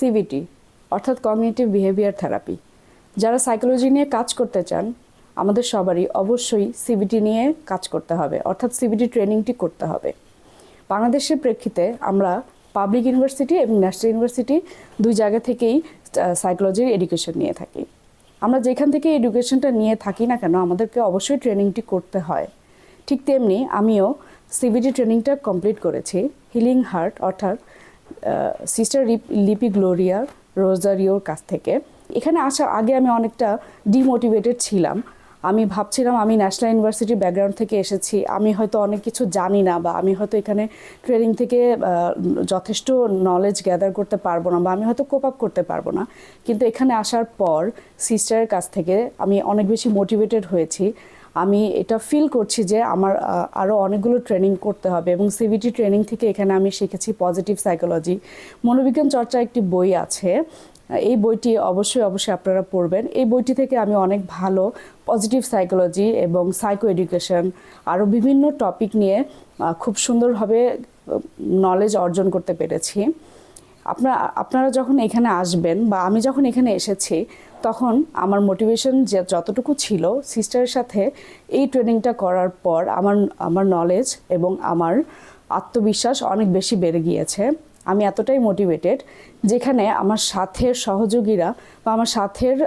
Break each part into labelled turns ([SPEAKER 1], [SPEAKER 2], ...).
[SPEAKER 1] CBT অর্থাৎ cognitive behaviour therapy. যারা psychology নিয়ে কাজ করতে চান আমাদের সবারই অবশ্যই সিবিটি নিয়ে কাজ করতে হবে, অর্থাৎ সিবিটি ট্রেনিংটি করতে হবে। বাংলাদেশের প্রেক্ষিতে আমরা পাবলিক ইউনিভার্সিটি এবং ন্যাশনাল ইউনিভার্সিটি দুই জায়গা থেকেই সাইকোলজির এডুকেশন নিয়ে থাকি। আমরা যেখান থেকে এডুকেশনটা নিয়ে থাকি না কেন আমাদেরকে অবশ্যই ট্রেনিংটি করতে হয়। ঠিক তেমনি আমিও সিবিটি ট্রেনিংটা কমপ্লিট করেছি হিলিং হার্ট অর্থাৎ সিস্টার লিপি গ্লোরিয়া রোজারিওর কাছ থেকে। এখানে আসার আগে আমি অনেকটা ডিমোটিভেটেড ছিলাম। আমি ভাবছিলাম আমি ন্যাশনাল ইউনিভার্সিটির ব্যাকগ্রাউন্ড থেকে এসেছি, আমি হয়তো অনেক কিছু জানি না, বা আমি হয়তো এখানে ট্রেনিং থেকে যথেষ্ট নলেজ গ্যাদার করতে পারবো না, বা আমি হয়তো কোপ আপ করতে পারবো না। কিন্তু এখানে আসার পর সিস্টারের কাছ থেকে আমি অনেক বেশি মোটিভেটেড হয়েছি। আমি এটা ফিল করছি যে আমার আরও অনেকগুলো ট্রেনিং করতে হবে, এবং সিবিটি ট্রেনিং থেকে এখানে আমি শিখেছি পজিটিভ সাইকোলজি। মনোবিজ্ঞান চর্চা একটি বই আছে, এই বইটি অবশ্যই আপনারা পড়বেন। এই বইটি থেকে আমি অনেক ভালো পজিটিভ সাইকোলজি এবং সাইকো এডুকেশন আরও বিভিন্ন টপিক নিয়ে খুব সুন্দরভাবে নলেজ অর্জন করতে পেরেছি। আপনারা যখন এখানে আসবেন বা আমি যখন এখানে এসেছি তখন আমার মোটিভেশন যে যতটুকু ছিল সিস্টারের সাথে এই ট্রেনিংটা করার পর আমার নলেজ এবং আমার আত্মবিশ্বাস অনেক বেশি বেড়ে গিয়েছে। আমি এতটাই মোটিভেটেড যেখানে আমার সাথের সহযোগীরা বা আমার সাথের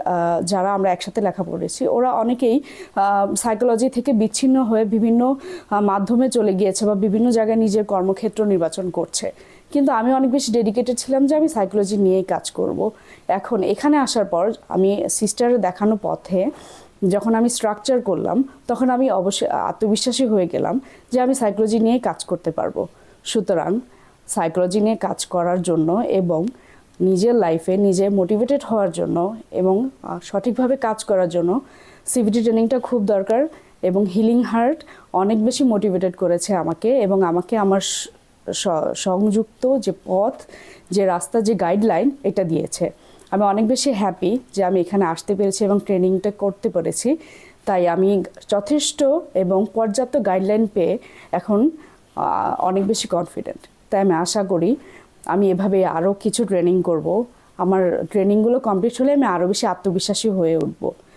[SPEAKER 1] যারা আমরা একসাথে লেখা পড়েছি ওরা অনেকেই সাইকোলজি থেকে বিচ্ছিন্ন হয়ে বিভিন্ন মাধ্যমে চলে গিয়েছে বা বিভিন্ন জায়গায় নিজের কর্মক্ষেত্র নির্বাচন করছে। কিন্তু আমি অনেক বেশি ডেডিকেটেড ছিলাম যে আমি সাইকোলজি নিয়েই কাজ করব। এখন এখানে আসার পর আমি সিস্টারের দেখানো পথে যখন আমি স্ট্রাকচার করলাম তখন আমি অবশ্যই আত্মবিশ্বাসী হয়ে গেলাম যে আমি সাইকোলজি নিয়েই কাজ করতে পারবো। সুতরাং সাইকোলজি নিয়ে কাজ করার জন্য এবং নিজের লাইফে নিজে মোটিভেটেড হওয়ার জন্য এবং সঠিকভাবে কাজ করার জন্য সিবিটি ট্রেনিংটা খুব দরকার। এবং হিলিং হার্ট অনেক বেশি মোটিভেটেড করেছে আমাকে, এবং আমাকে আমার সংযুক্ত যে পথ, যে রাস্তা, যে গাইডলাইন এটা দিয়েছে। আমি অনেক বেশি হ্যাপি যে আমি এখানে আসতে পেরেছি এবং ট্রেনিংটা করতে পেরেছি। তাই আমি যথেষ্ট এবং পর্যাপ্ত গাইডলাইন পেয়ে এখন অনেক বেশি কনফিডেন্ট। তাই আমি আশা করি আমি এভাবে আরও কিছু ট্রেনিং করব। আমার ট্রেনিংগুলো কমপ্লিট হলে আমি আরও বেশি আত্মবিশ্বাসী হয়ে উঠব।